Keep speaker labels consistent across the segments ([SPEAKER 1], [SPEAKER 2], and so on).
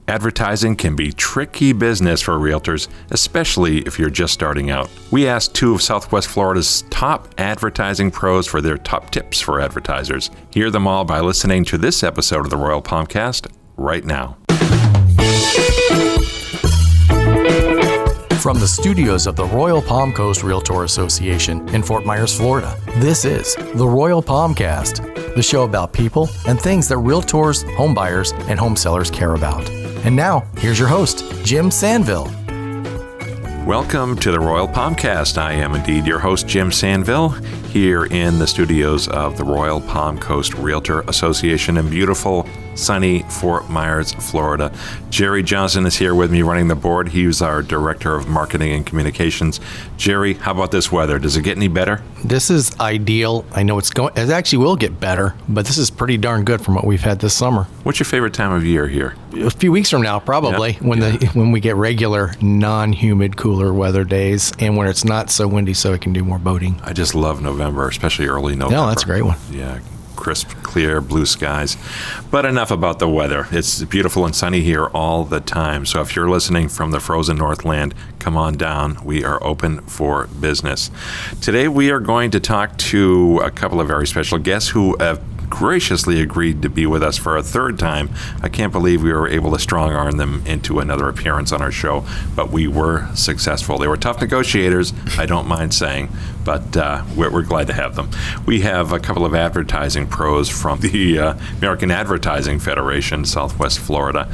[SPEAKER 1] Advertising can be tricky business for realtors, especially if you're just starting out. We asked two of Southwest Florida's top advertising pros for their top tips for advertisers. Hear them all by listening to this episode of the Royal Palmcast right now.
[SPEAKER 2] From the studios of the Royal Palm Coast Realtor Association in Fort Myers, Florida, this is the Royal Palmcast, the show about people and things that realtors, home buyers, and home sellers care about. And now, here's your host, Jim Sanville.
[SPEAKER 1] Welcome to the Royal Palmcast. I am indeed your host, Jim Sanville, here in the studios of the Royal Palm Coast Realtor Association in beautiful, sunny Fort Myers, Florida. Jerry Johnson is here with me running the board. He's our Director of Marketing and Communications. Jerry, how about this weather? Does it get any better?
[SPEAKER 2] This is ideal. I know it actually will get better, but this is pretty darn good from what we've had this summer.
[SPEAKER 1] What's your favorite time of year here?
[SPEAKER 2] A few weeks from now, probably, when we get regular, non-humid, cooler weather days, and when it's not so windy so we can do more boating.
[SPEAKER 1] I just love November, especially early November.
[SPEAKER 2] No, that's a great one.
[SPEAKER 1] Yeah. Crisp, clear, blue skies. But enough about the weather. It's beautiful and sunny here all the time. So if you're listening from the frozen Northland, come on down. We are open for business. Today we are going to talk to a couple of very special guests who have graciously agreed to be with us for a third time. I can't believe we were able to strong-arm them into another appearance on our show, but we were successful. They were tough negotiators, I don't mind saying, but we're glad to have them. We have a couple of advertising pros from the American Advertising Federation, Southwest Florida.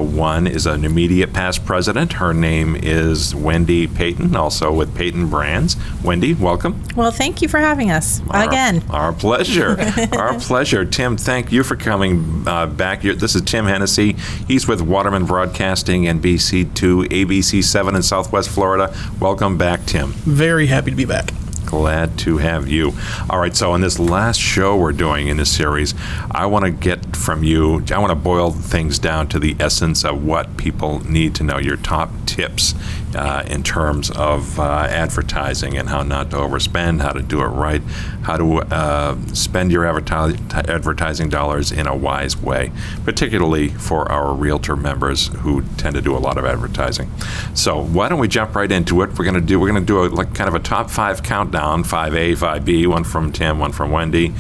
[SPEAKER 1] One is an immediate past president. Her name is Wendy Payton, also with Payton Brands. Wendy, welcome.
[SPEAKER 3] Well, thank you for having us again.
[SPEAKER 1] Our pleasure. Our pleasure. Tim, thank you for coming back. This is Tim Hennessy. He's with Waterman Broadcasting and BC2, ABC7 in Southwest Florida. Welcome back, Tim.
[SPEAKER 4] Very happy to be back.
[SPEAKER 1] Glad to have you. All right, so in this last show we're doing in this series, I want to get from you, I want to boil things down to the essence of what people need to know, your top tips in terms of advertising and how not to overspend, how to do it right, how to spend your advertising dollars in a wise way, particularly for our realtor members who tend to do a lot of advertising. So why don't we jump right into it? We're going to do kind of a top 5 countdown, 5A, 5B, one from Tim, one from Wendy,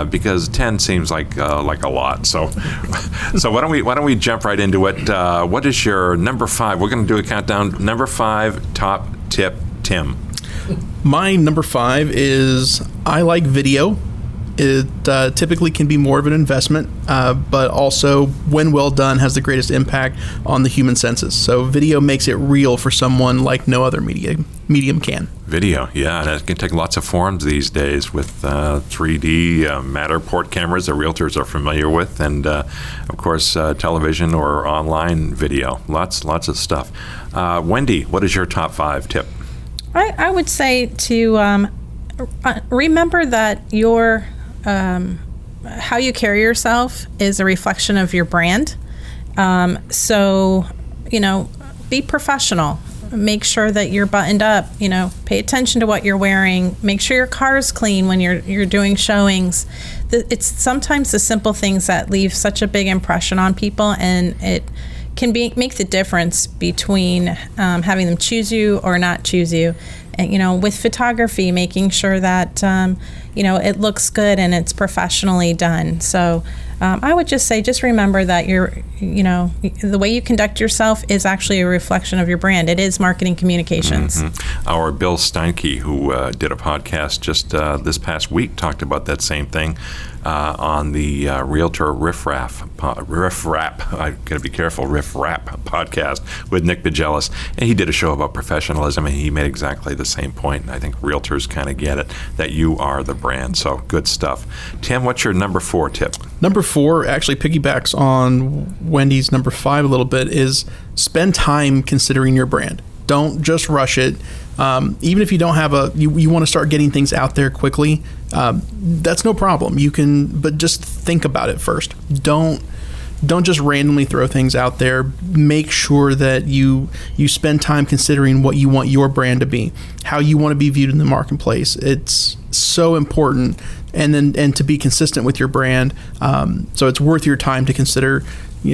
[SPEAKER 1] because 10 seems like a lot. So why don't we jump right into it? What is your number 5? We're going to do a countdown. Number 5 top tip, Tim.
[SPEAKER 4] My number 5 is I like video. It typically can be more of an investment, but also, when well done, has the greatest impact on the human senses. So video makes it real for someone like no other medium can.
[SPEAKER 1] Video, yeah, and it can take lots of forms these days with 3D Matterport cameras that realtors are familiar with, and of course television or online video. Lots of stuff. Wendy, what is your top 5 tip?
[SPEAKER 3] I would say to remember that your how you carry yourself is a reflection of your brand. So, be professional. Make sure that you're buttoned up. Pay attention to what you're wearing. Make sure your car's clean when you're doing showings. It's sometimes the simple things that leave such a big impression on people, and it can make the difference between having them choose you or not choose you. And, with photography, making sure that, it looks good and it's professionally done. So I would just say, just remember that the way you conduct yourself is actually a reflection of your brand. It is marketing communications.
[SPEAKER 1] Mm-hmm. Our Bill Steinke, who did a podcast just this past week, talked about that same thing on the Realtor Riff Rap, I got to be careful, Riff Rap podcast with Nick Bigelis. And he did a show about professionalism, and he made exactly the same point. And I think realtors kind of get it, that you are the brand. So good stuff. Tim, what's your number 4 tip?
[SPEAKER 4] Number 4 actually piggybacks on Wendy's number 5 a little bit, is spend time considering your brand. Don't just rush it. Even if you don't have you want to start getting things out there quickly, that's no problem. You can, but just think about it first. Don't just randomly throw things out there. Make sure that you spend time considering what you want your brand to be, how you want to be viewed in the marketplace. It's so important, and to be consistent with your brand. So it's worth your time to consider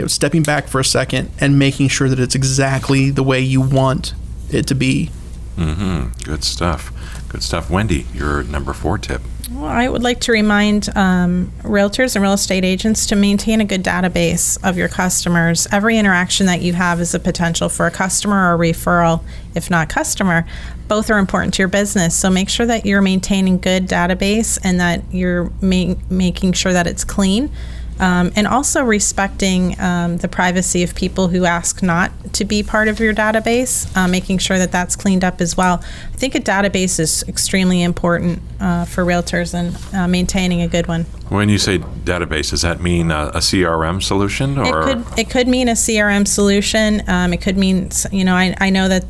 [SPEAKER 4] stepping back for a second and making sure that it's exactly the way you want it to be.
[SPEAKER 1] Good stuff. Good stuff. Wendy, your number 4 tip.
[SPEAKER 3] Well, I would like to remind realtors and real estate agents to maintain a good database of your customers. Every interaction that you have is a potential for a customer or a referral, if not customer. Both are important to your business, so make sure that you're maintaining good database and that you're making sure that it's clean. And also respecting the privacy of people who ask not to be part of your database, making sure that that's cleaned up as well. I think a database is extremely important for realtors and maintaining a good one.
[SPEAKER 1] When you say database, does that mean a CRM solution? Or
[SPEAKER 3] It could mean a CRM solution. It could mean, I know that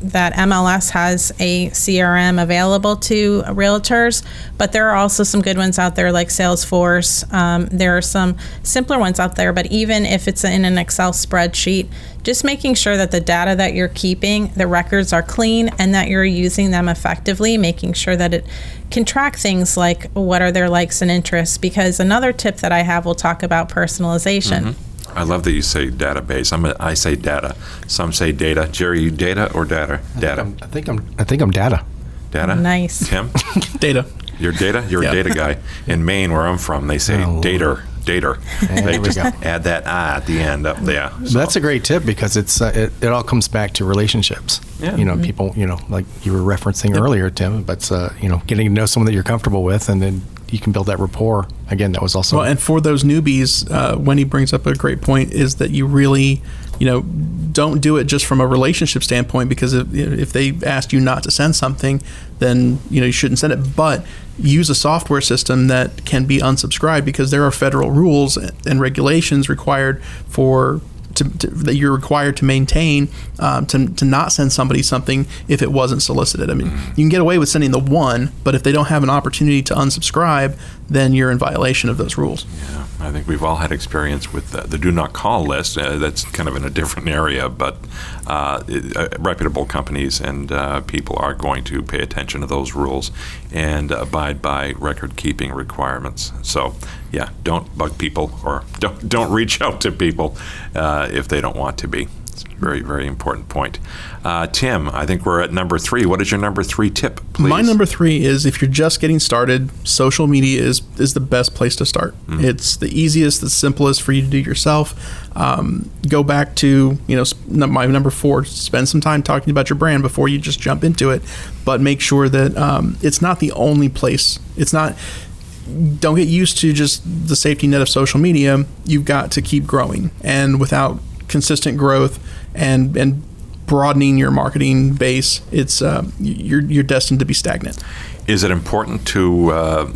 [SPEAKER 3] that MLS has a CRM available to realtors, but there are also some good ones out there like Salesforce. There are some simpler ones out there, but even if it's in an Excel spreadsheet, just making sure that the data that you're keeping, the records are clean and that you're using them effectively, making sure that it can track things like what are their likes and interests. Because another tip that I have will talk about personalization.
[SPEAKER 1] I love that you say database. I say data. Some say data. Jerry, you data or data? Data.
[SPEAKER 2] I think I'm data.
[SPEAKER 1] Data?
[SPEAKER 3] Nice.
[SPEAKER 1] Tim?
[SPEAKER 4] Data.
[SPEAKER 1] You're data? You're a data guy. In Maine, where I'm from, they say dater. Dater. They just add that at the end up there. So.
[SPEAKER 2] That's a great tip because it all comes back to relationships.
[SPEAKER 1] Yeah.
[SPEAKER 2] People, like you were referencing earlier, Tim, but getting to know someone that you're comfortable with, and then you can build that rapport. Again, that was also...
[SPEAKER 4] Well, and for those newbies, Wendy brings up a great point, is that you really, don't do it just from a relationship standpoint, because if they asked you not to send something, then, you shouldn't send it. But use a software system that can be unsubscribed, because there are federal rules and regulations required that you're required to maintain to not send somebody something if it wasn't solicited. I mean, you can get away with sending the one, but if they don't have an opportunity to unsubscribe, then you're in violation of those rules.
[SPEAKER 1] Yeah, I think we've all had experience with the do not call list. That's kind of in a different area, but reputable companies and people are going to pay attention to those rules and abide by record-keeping requirements. So, yeah, don't bug people or don't reach out to people if they don't want to be. It's a very, very important point. Tim, I think we're at number 3. What is your number 3 tip, please?
[SPEAKER 4] My number 3 is, if you're just getting started, social media is the best place to start. It's the easiest, the simplest for you to do yourself. Go back to, my number 4, spend some time talking about your brand before you just jump into it, but make sure that it's not the only place. Don't get used to just the safety net of social media. You've got to keep growing, and without consistent growth and broadening your marketing base, it's you're destined to be stagnant.
[SPEAKER 1] Is it important to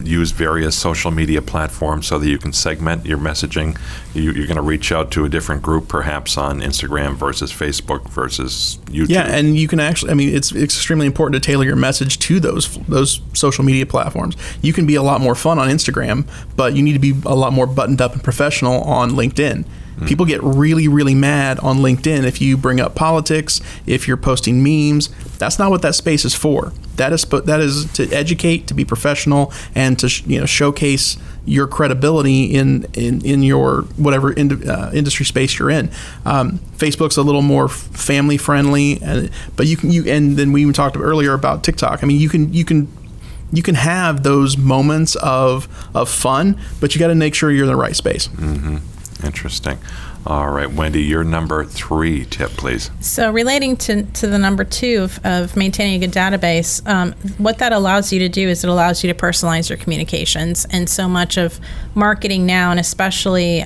[SPEAKER 1] use various social media platforms so that you can segment your messaging? You're going to reach out to a different group, perhaps on Instagram versus Facebook versus YouTube.
[SPEAKER 4] Yeah, and you can actually, it's extremely important to tailor your message to those social media platforms. You can be a lot more fun on Instagram, but you need to be a lot more buttoned up and professional on LinkedIn. People get really, really mad on LinkedIn if you bring up politics, if you're posting memes. That's not what that space is for. That is to educate, to be professional, and to showcase your credibility in your whatever industry space you're in. Facebook's a little more family friendly, but and then we even talked earlier about TikTok. You can have those moments of fun, but you got to make sure you're in the right space.
[SPEAKER 1] Interesting. All right, Wendy, your number 3 tip, please.
[SPEAKER 3] So relating to the number 2 of maintaining a good database, what that allows you to do is it allows you to personalize your communications. And so much of marketing now, and especially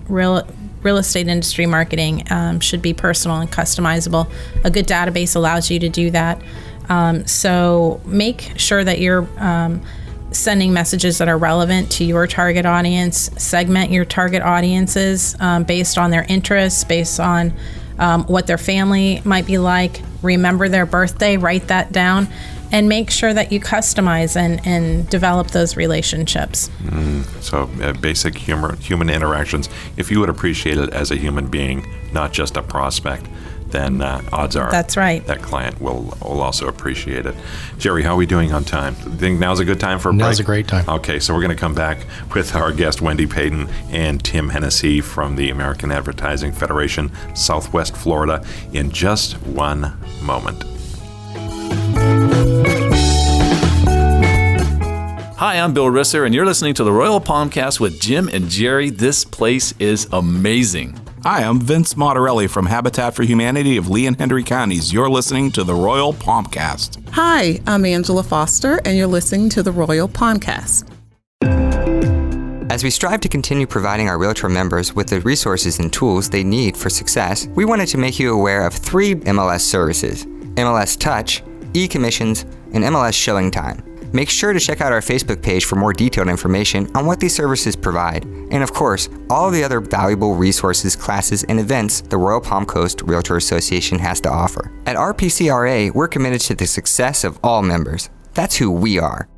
[SPEAKER 3] real estate industry marketing, should be personal and customizable. A good database allows you to do that. So make sure that you're sending messages that are relevant to your target audience. Segment your target audiences based on their interests, based on what their family might be like. Remember their birthday, write that down, and make sure that you customize and develop those relationships.
[SPEAKER 1] So basic human interactions. If you would appreciate it as a human being, not just a prospect, then odds are
[SPEAKER 3] That's right.
[SPEAKER 1] that client will also appreciate it. Jerry, how are we doing on time? Do you think now's a good time for a break?
[SPEAKER 2] Now's a great time.
[SPEAKER 1] Okay, so we're going to come back with our guest, Wendy Payton and Tim Hennessy from the American Advertising Federation, Southwest Florida, in just one moment.
[SPEAKER 5] Hi, I'm Bill Risser, and you're listening to the Royal Palmcast with Jim and Jerry. This place is amazing.
[SPEAKER 6] Hi, I'm Vince Montarelli from Habitat for Humanity of Lee and Hendry Counties. You're listening to the Royal Palmcast.
[SPEAKER 7] Hi, I'm Angela Foster, and you're listening to the Royal Palmcast.
[SPEAKER 8] As we strive to continue providing our Realtor members with the resources and tools they need for success, we wanted to make you aware of 3 MLS services: MLS Touch, e-commissions, and MLS Showing Time. Make sure to check out our Facebook page for more detailed information on what these services provide, and of course, all of the other valuable resources, classes, and events the Royal Palm Coast Realtor Association has to offer. At RPCRA, we're committed to the success of all members. That's who we are.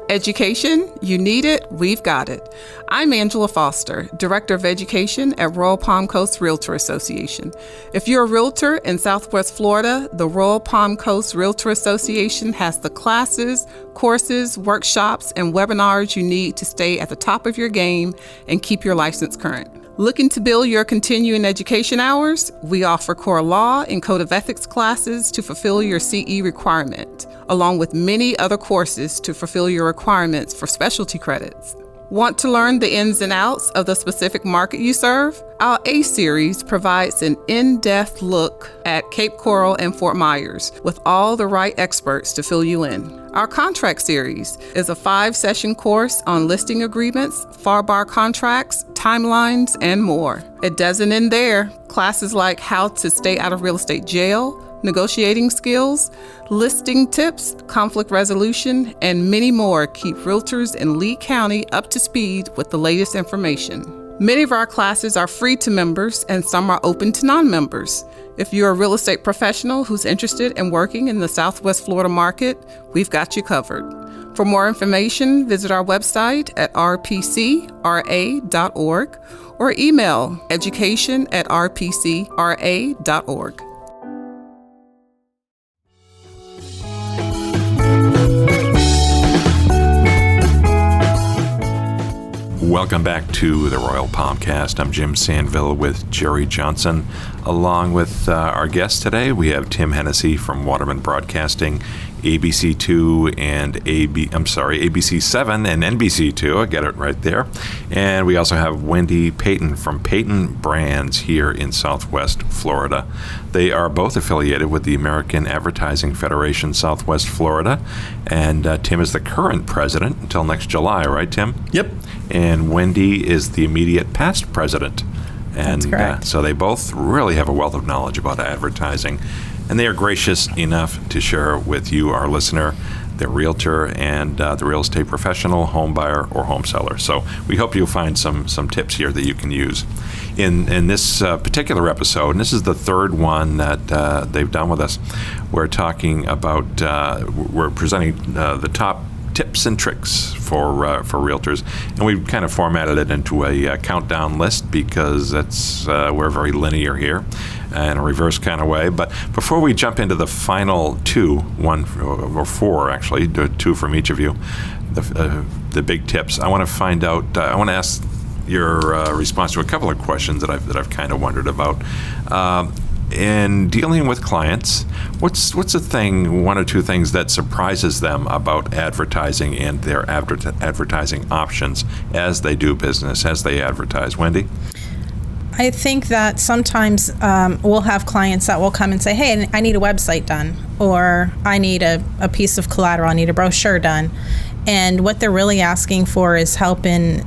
[SPEAKER 7] Education, you need it, we've got it. I'm Angela Foster, Director of Education at Royal Palm Coast Realtor Association. If you're a realtor in Southwest Florida, the Royal Palm Coast Realtor Association has the classes, courses, workshops, and webinars you need to stay at the top of your game and keep your license current. Looking to build your continuing education hours? We offer core law and code of ethics classes to fulfill your CE requirement, along with many other courses to fulfill your requirements for specialty credits. Want to learn the ins and outs of the specific market you serve? Our A Series provides an in-depth look at Cape Coral and Fort Myers with all the right experts to fill you in. Our Contract Series is a 5-session course on listing agreements, FAR contracts, timelines, and more. It doesn't end there. Classes like how to stay out of real estate jail, negotiating skills, listing tips, conflict resolution, and many more keep realtors in Lee County up to speed with the latest information. Many of our classes are free to members and some are open to non-members. If you're a real estate professional who's interested in working in the Southwest Florida market, we've got you covered. For more information, visit our website at rpcra.org or email education@rpcra.org.
[SPEAKER 1] Welcome back to the Royal Palmcast. I'm Jim Sanville with Jerry Johnson. Along with our guest today, we have Tim Hennessy from Waterman Broadcasting, ABC2 and ABC7 and NBC2. I get it right there. And we also have Wendy Payton from Payton Brands here in Southwest Florida. They are both affiliated with the American Advertising Federation, Southwest Florida. And Tim is the current president until next July, right, Tim?
[SPEAKER 4] Yep.
[SPEAKER 1] And Wendy is the immediate past president. And
[SPEAKER 3] That's correct.
[SPEAKER 1] So they both really have a wealth of knowledge about advertising. And they are gracious enough to share with you, our listener, the realtor and the real estate professional, home buyer, or home seller. So we hope you'll find some tips here that you can use. In this particular episode, and this is the third one that they've done with us, we're talking about, we're presenting the top tips and tricks for realtors, and we've kind of formatted it into a countdown list because that's we're very linear here in a reverse kind of way. But before we jump into the final four actually, two from each of you, the big tips, I want to find out. I want to ask your response to a couple of questions that I've kind of wondered about. In dealing with clients, what's the thing, one or two things that surprises them about advertising and their advertising options as they do business, as they advertise? Wendy?
[SPEAKER 3] I think that sometimes we'll have clients that will come and say, hey, I need a website done, or I need a piece of collateral, I need a brochure done. And what they're really asking for is help in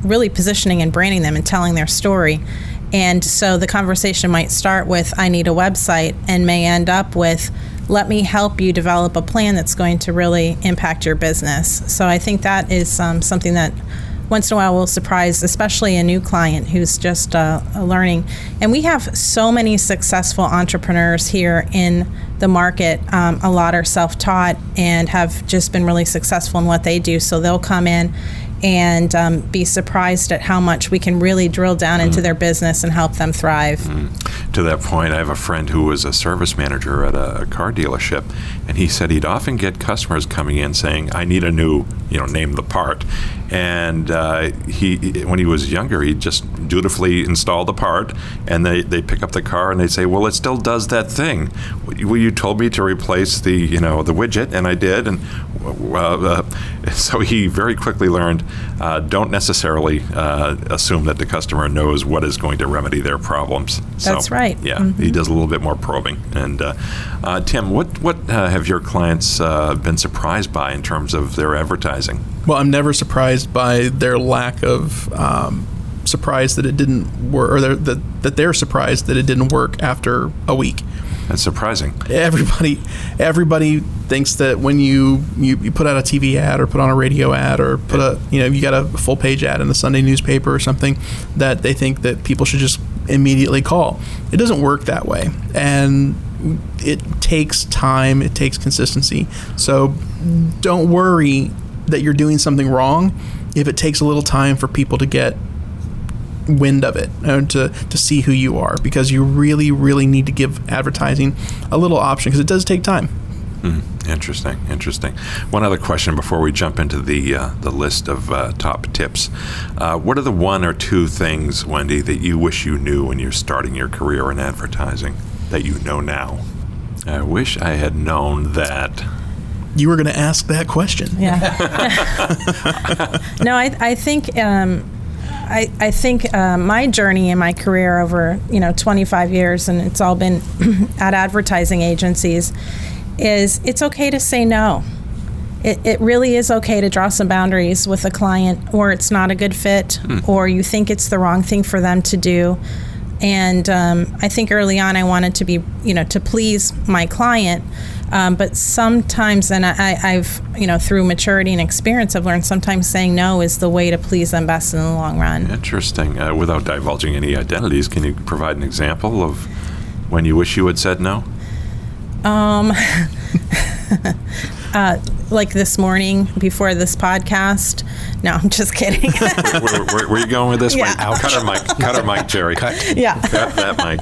[SPEAKER 3] really positioning and branding them and telling their story. And so the conversation might start with, I need a website, and may end up with, let me help you develop a plan that's going to really impact your business. So I think that is something that once in a while will surprise, especially a new client who's just learning. And we have so many successful entrepreneurs here in the market. A lot are self-taught and have just been really successful in what they do. So they'll come in and be surprised at how much we can really drill down into their business and help them thrive.
[SPEAKER 1] To that point, I have a friend who was a service manager at a car dealership, and he said he'd often get customers coming in saying, I need a new, name the part. And when he was younger, he'd just dutifully install the part, and they pick up the car and they say, well, it still does that thing. Well, you told me to replace the widget, and I did. And so he very quickly learned, don't necessarily assume that the customer knows what is going to remedy their problems.
[SPEAKER 3] That's right.
[SPEAKER 1] Yeah, he does a little bit more probing. And Tim, what have your clients been surprised by in terms of their advertising?
[SPEAKER 4] Well, I'm never surprised by their lack of surprise that it didn't work, or that they're surprised that it didn't work after a week.
[SPEAKER 1] That's surprising.
[SPEAKER 4] Everybody thinks that when you put out a TV ad or put on a radio ad or put you got a full page ad in the Sunday newspaper or something, that they think that people should just immediately call. It doesn't work that way, and it takes time. It takes consistency. So don't worry that you're doing something wrong if it takes a little time for people to get wind of it and to see who you are, because you really, really need to give advertising a little option, because it does take time.
[SPEAKER 1] Interesting. One other question before we jump into the list of top tips. What are the one or two things, Wendy, that you wish you knew when you're starting your career in advertising that you know now? I wish I had known that.
[SPEAKER 4] You were going to ask that question.
[SPEAKER 3] Yeah. No, I think I think my journey in my career over 25 years, and it's all been at advertising agencies, is it's okay to say no. It really is okay to draw some boundaries with a client, or it's not a good fit, or you think it's the wrong thing for them to do. And I think early on I wanted to be, to please my client. But sometimes, and I've, through maturity and experience, I've learned sometimes saying no is the way to please them best in the long run.
[SPEAKER 1] Interesting. Without divulging any identities, can you provide an example of when you wish you had said no?
[SPEAKER 3] Like this morning before this podcast. No, I'm just kidding.
[SPEAKER 1] Where are you going with this?
[SPEAKER 3] Yeah.
[SPEAKER 1] Cut her mic, Jerry.
[SPEAKER 3] Yeah.
[SPEAKER 1] Cut that mic.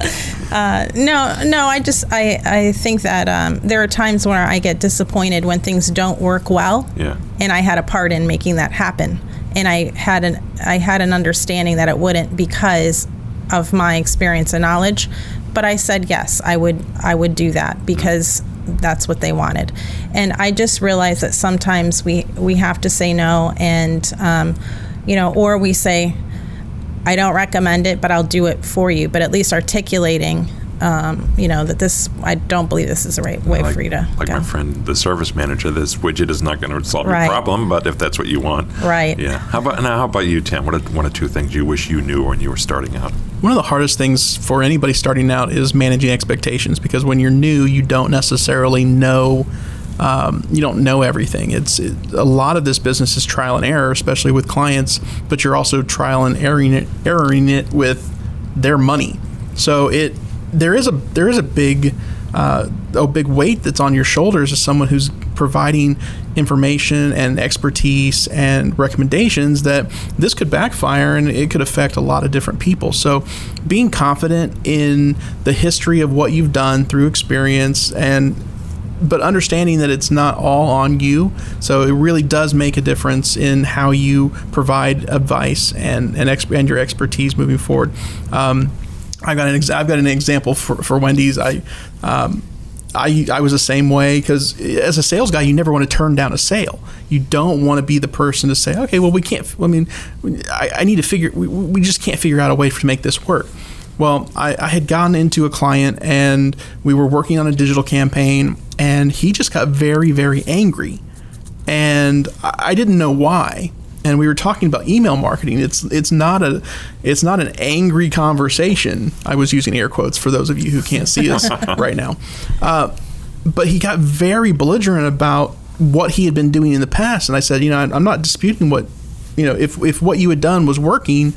[SPEAKER 3] No, I think that there are times where I get disappointed when things don't work well.
[SPEAKER 1] Yeah.
[SPEAKER 3] And I had a part in making that happen. And I had an understanding that it wouldn't because of my experience and knowledge. But I said yes, I would do that because that's what they wanted. And I just realized that sometimes we have to say no, and or we say, I don't recommend it, but I'll do it for you. But at least articulating, that this, I don't believe this is the right way for you to
[SPEAKER 1] go. My friend, the service manager, this widget is not going to solve your problem, but if that's what you want.
[SPEAKER 3] Right.
[SPEAKER 1] Yeah. How about you, Tim? What are one or two things you wish you knew when you were starting out?
[SPEAKER 4] One of the hardest things for anybody starting out is managing expectations, because when you're new, you don't necessarily know. You don't know everything. A lot of this business is trial and error, especially with clients, but you're also trial and erroring it with their money. So there is a big weight that's on your shoulders as someone who's providing information and expertise and recommendations, that this could backfire and it could affect a lot of different people. So being confident in the history of what you've done through experience, but understanding that it's not all on you. So it really does make a difference in how you provide advice and your expertise moving forward. I've got an example for Wendy's. I was the same way, because as a sales guy, you never want to turn down a sale. You don't want to be the person to say, okay, well, we can't. I mean, I need to figure. We just can't figure out a way to make this work. Well, I had gotten into a client and we were working on a digital campaign, and he just got very, very angry, and I didn't know why. And we were talking about email marketing. It's not an angry conversation. I was using air quotes for those of you who can't see us right now. But he got very belligerent about what he had been doing in the past. And I said, I'm not disputing what, if what you had done was working,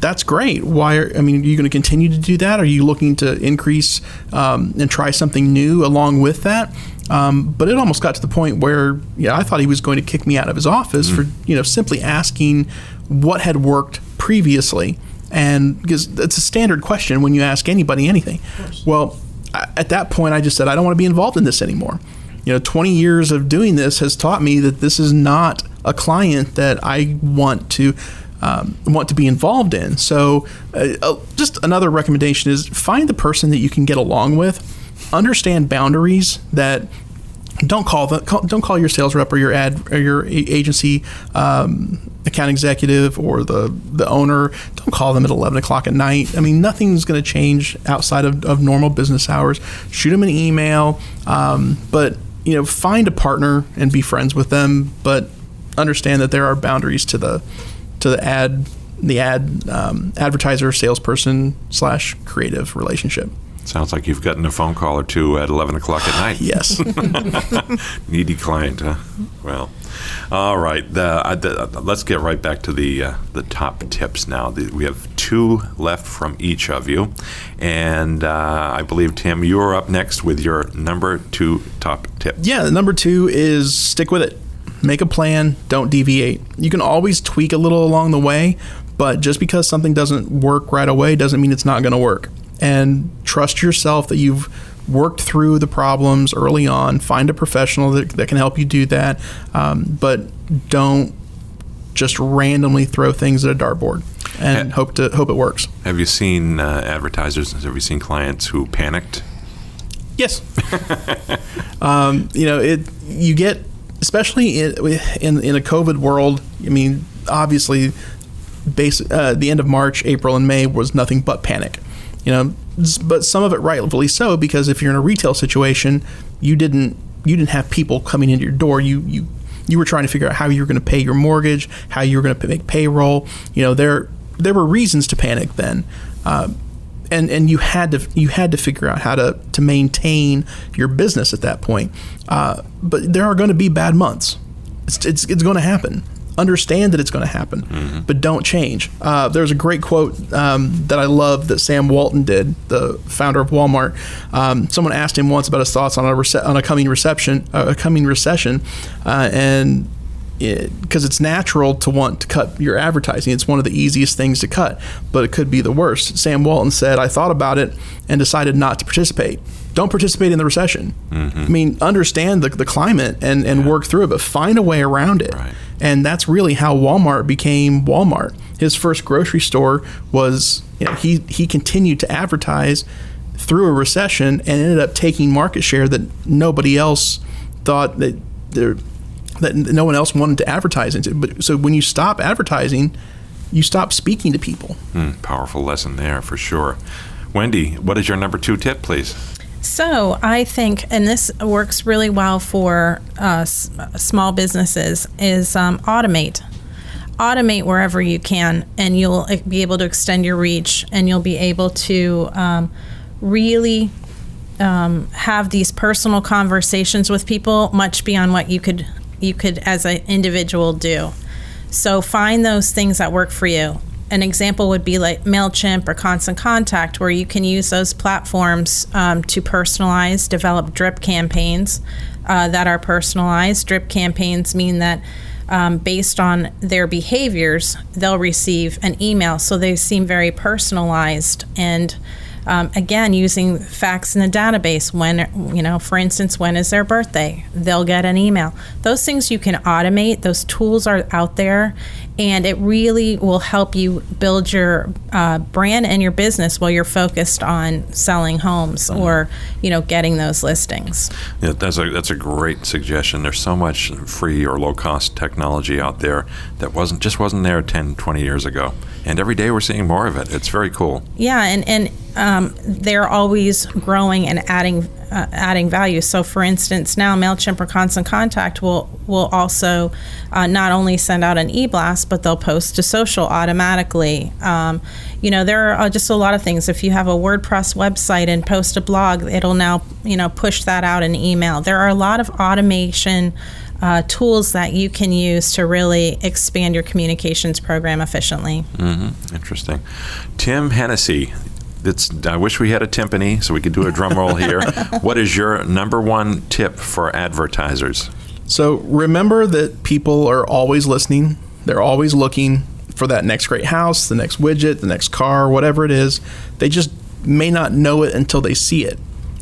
[SPEAKER 4] that's great. Are you going to continue to do that? Are you looking to increase and try something new along with that? But it almost got to the point where I thought he was going to kick me out of his office for simply asking what had worked previously. And because it's a standard question when you ask anybody anything. Well, at that point, I just said, I don't want to be involved in this anymore. 20 years of doing this has taught me that this is not a client that I want to be involved in. So just another recommendation is find the person that you can get along with, understand boundaries that don't call your sales rep or your agency account executive or the owner. Don't call them at 11 o'clock at night. I mean, nothing's going to change outside of normal business hours. Shoot them an email, but find a partner and be friends with them. But understand that there are boundaries to the advertiser, salesperson / creative relationship.
[SPEAKER 1] Sounds like you've gotten a phone call or two at 11 o'clock at night.
[SPEAKER 4] Yes.
[SPEAKER 1] Needy client, huh? Well, all right. Let's get right back to the top tips now. We have 2 left from each of you. And I believe, Tim, you are up next with your number 2 top tip.
[SPEAKER 4] Yeah, the number 2 is stick with it. Make a plan. Don't deviate. You can always tweak a little along the way, but just because something doesn't work right away doesn't mean it's not going to work. And trust yourself that you've worked through the problems early on. Find a professional that can help you do that, but don't just randomly throw things at a dartboard and hope it works.
[SPEAKER 1] Have you seen advertisers? Have you seen clients who panicked?
[SPEAKER 4] Yes. You get, especially in a COVID world. I mean, obviously, the end of March, April, and May was nothing but panic. But some of it rightfully so, because if you're in a retail situation, you didn't have people coming into your door. You were trying to figure out how you were going to pay your mortgage, how you were going to make payroll. There were reasons to panic then, and you had to figure out how to maintain your business at that point. But there are going to be bad months. It's going to happen. Understand that it's going to happen, but don't change. There's a great quote that I love that Sam Walton did, the founder of Walmart. Someone asked him once about his thoughts on a coming recession, and because it's natural to want to cut your advertising. It's one of the easiest things to cut, but it could be the worst. Sam Walton said, "I thought about it and decided not to participate." Don't participate in the recession. I mean, understand the climate and work through it, but find a way around it.
[SPEAKER 1] Right.
[SPEAKER 4] And that's really how Walmart became Walmart. His first grocery store was, he continued to advertise through a recession and ended up taking market share that nobody else thought that no one else wanted to advertise into. But so when you stop advertising, you stop speaking to people.
[SPEAKER 1] Powerful lesson there for sure. Wendy, what is your number 2 tip, please?
[SPEAKER 3] So I think, and this works really well for small businesses, is automate. Automate wherever you can, and you'll be able to extend your reach, and you'll be able to really have these personal conversations with people much beyond what you could as an individual do. So find those things that work for you. An example would be like MailChimp or Constant Contact, where you can use those platforms to personalize, develop drip campaigns that are personalized. Drip campaigns mean that based on their behaviors, they'll receive an email. So they seem very personalized. And again, using facts in the database, when, for instance, when is their birthday? They'll get an email. Those things you can automate. Those tools are out there, and it really will help you build your brand and your business while you're focused on selling homes or, getting those listings.
[SPEAKER 1] Yeah, that's a great suggestion. There's so much free or low-cost technology out there that wasn't there 10, 20 years ago. And every day we're seeing more of it. It's very cool.
[SPEAKER 3] Yeah, and they're always growing and adding value. So, for instance, now MailChimp or Constant Contact will also not only send out an e-blast, but they'll post to social automatically. There are just a lot of things. If you have a WordPress website and post a blog, it'll now push that out in email. There are a lot of automation tools that you can use to really expand your communications program efficiently.
[SPEAKER 1] Interesting. Tim Hennessy, I wish we had a timpani so we could do a drum roll here. What is your number one tip for advertisers?
[SPEAKER 4] So remember that people are always listening. They're always looking for that next great house, the next widget, the next car, whatever it is. They just may not know it until they see it.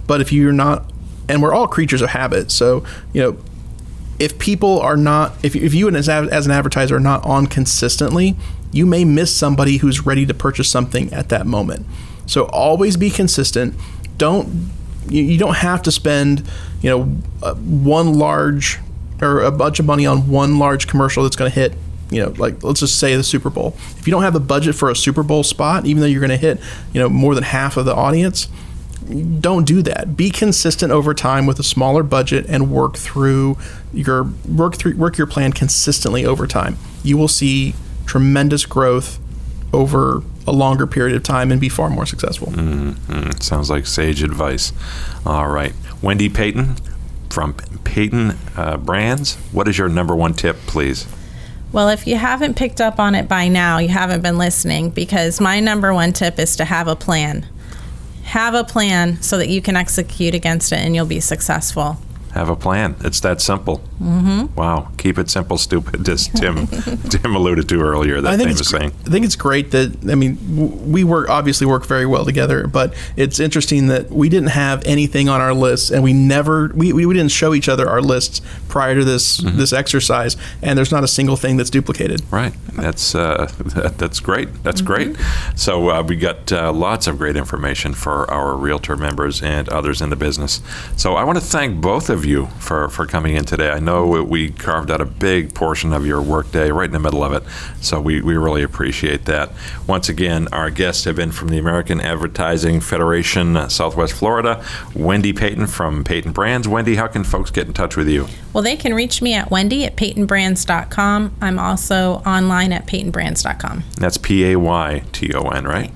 [SPEAKER 4] But if you're not, and we're all creatures of habit. So, if people are not, if you as an advertiser are not on consistently, you may miss somebody who's ready to purchase something at that moment. So always be consistent. You don't have to spend, one large or a bunch of money on one large commercial that's going to hit, like let's just say the Super Bowl. If you don't have the budget for a Super Bowl spot, even though you're going to hit, more than half of the audience, don't do that. Be consistent over time with a smaller budget and work your plan consistently over time. You will see tremendous growth over a longer period of time and be far more successful.
[SPEAKER 1] Sounds like sage advice. All right. Wendy Payton from Payton Brands, what is your number one tip, please?
[SPEAKER 3] Well, if you haven't picked up on it by now, you haven't been listening, because my number one tip is to have a plan. Have a plan so that you can execute against it and you'll be successful.
[SPEAKER 1] Have a plan. It's that simple. Mm-hmm. Wow. Keep it simple, stupid, as Tim alluded to earlier, that famous saying.
[SPEAKER 4] I think it's great that, we obviously work very well together, but it's interesting that we didn't have anything on our lists, and we didn't show each other our lists prior to this exercise, and there's not a single thing that's duplicated.
[SPEAKER 1] Right. That's great. That's great. So we got lots of great information for our Realtor members and others in the business. So I want to thank both of you for coming in today. I know we carved out a big portion of your workday right in the middle of it, so we really appreciate that. Once again, our guests have been from the American Advertising Federation, Southwest Florida, Wendy Payton from Payton Brands. Wendy, how can folks get in touch with you?
[SPEAKER 3] Well, they can reach me at wendy@paytonbrands.com. I'm also online at paytonbrands.com.
[SPEAKER 1] That's Payton, right?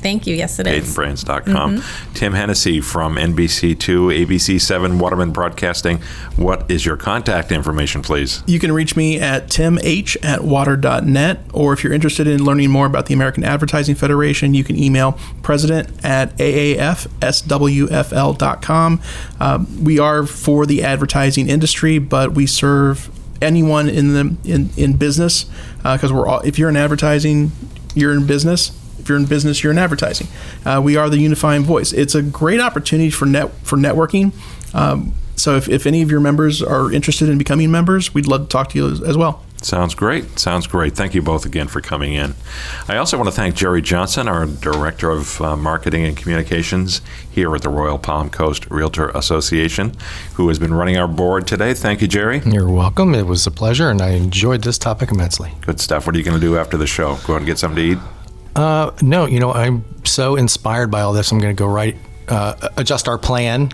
[SPEAKER 3] Thank you. Yes, it is.
[SPEAKER 1] Paytonbrands.com. Tim Hennessy from NBC2, ABC7, Waterman Broadcasting. What is your contact information, please?
[SPEAKER 4] You can reach me at timh@water.net, or if you're interested in learning more about the American Advertising Federation, you can email president@aafswfl.com. We are for the advertising industry, but we serve anyone in business, because if you're in advertising, you're in business. If you're in business, you're in advertising. We are the unifying voice. It's a great opportunity for networking. So if any of your members are interested in becoming members, we'd love to talk to you as well.
[SPEAKER 1] Sounds great. Sounds great. Thank you both again for coming in. I also want to thank Jerry Johnson, our Director of Marketing and Communications here at the Royal Palm Coast Realtor Association, who has been running our board today. Thank you, Jerry.
[SPEAKER 2] You're welcome. It was a pleasure, and I enjoyed this topic immensely.
[SPEAKER 1] Good stuff. What are you going to do after the show? Go out and get something to eat?
[SPEAKER 2] No, I'm so inspired by all this. I'm going to go adjust our plan.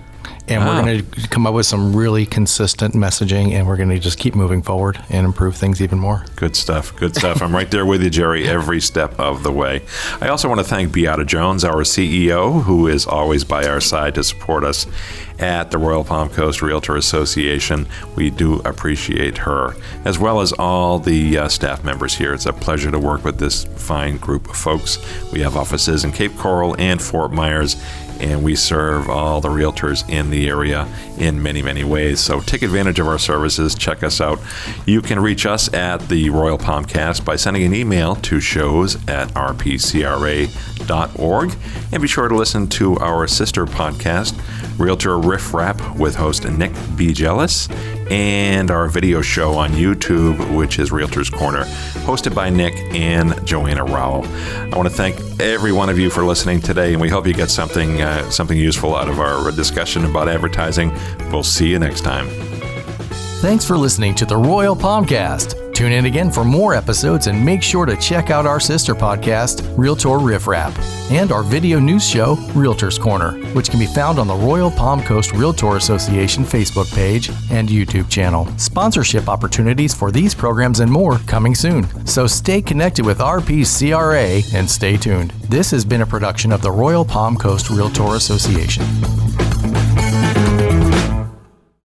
[SPEAKER 2] And we're going to come up with some really consistent messaging, and we're going to just keep moving forward and improve things even more.
[SPEAKER 1] Good stuff. Good stuff. I'm right there with you, Jerry, every step of the way. I also want to thank Beata Jones, our CEO, who is always by our side to support us at the Royal Palm Coast Realtor Association. We do appreciate her, as well as all the staff members here. It's a pleasure to work with this fine group of folks. We have offices in Cape Coral and Fort Myers, and we serve all the realtors in the area in many, many ways. So take advantage of our services. Check us out. You can reach us at the Royal Palmcast by sending an email to shows@rpcra.org. And be sure to listen to our sister podcast, Realtor Riff Rap, with host Nick B. Jealous, and our video show on YouTube, which is Realtor's Corner, hosted by Nick and Joanna Rowell. I want to thank every one of you for listening today, and we hope you get something useful out of our discussion about advertising. We'll see you next time.
[SPEAKER 2] Thanks for listening to the Royal Palmcast. Tune in again for more episodes, and make sure to check out our sister podcast, Realtor Riff Rap, and our video news show, Realtor's Corner, which can be found on the Royal Palm Coast Realtor Association Facebook page and YouTube channel. Sponsorship opportunities for these programs and more coming soon. So stay connected with RPCRA and stay tuned. This has been a production of the Royal Palm Coast Realtor Association.